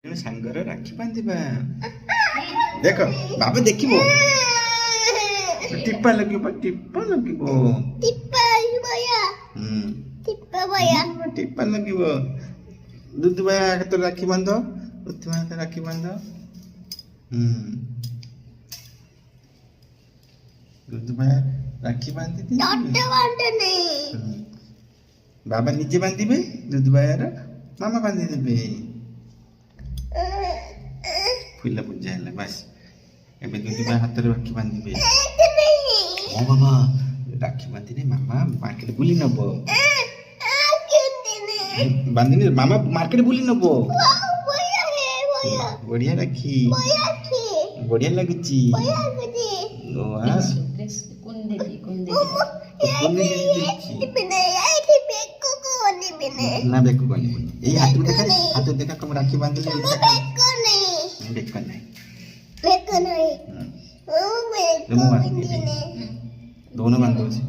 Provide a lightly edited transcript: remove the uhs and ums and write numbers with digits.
ସାଙ୍ଗର ରାକ୍ଷୀ ବାନ୍ଧିବା। ଦେଖ ବାବା ଦେଖିବ, ଟିପା ଲାଗିବ, ଟିପା ଲାଗିବ, ଟିପା ଲାଗିବ। ଦୁଦୁ ଭାଇ ହାତରେ ରାକ୍ଷୀ ବାନ୍ଧ, ଦୁଦୁ ଭାଇ ହାତରେ ରାକ୍ଷୀ ବାନ୍ଧ। ଦୁଦୁ ଭାଇ ରାକ୍ଷୀ ବାନ୍ଧି ବାବା ନିଜେ ବାନ୍ଧିବେ, ଦୁଦୁ ଭାଇର ମାମା ବାନ୍ଧି ଦେବେ। ଫୁଲ ପୂଜା ହେଲା ବାସ୍। ଏବେ ଦୁଦୁ ଭାଇ ହାତରେ ରାକ୍ଷୀ ବାନ୍ଧିବେ। ହଁ ବାବା ରାକ୍ଷୀ ବାନ୍ଧିଲେ ମାମା ମାର୍କେଟ ବୁଲି ନବ। ବାନ୍ଧିଲେ ମାମା ମାର୍କେଟ ବୁଲି ନବ। ବଢିଆ ରାକ୍ଷୀ, ବଢିଆ ଲାଗୁଛି। ନା ବେକ କନି, ଏଇ ହାତକୁ ଦେଖା, ହାତକୁ ଦେଖା କମ ରାକ୍ଷୀ ବାନ୍ଧିଲେ। ବେକ ନାହିଁ, ଦୋନ ବାନ୍ଧି ଦଉଛି।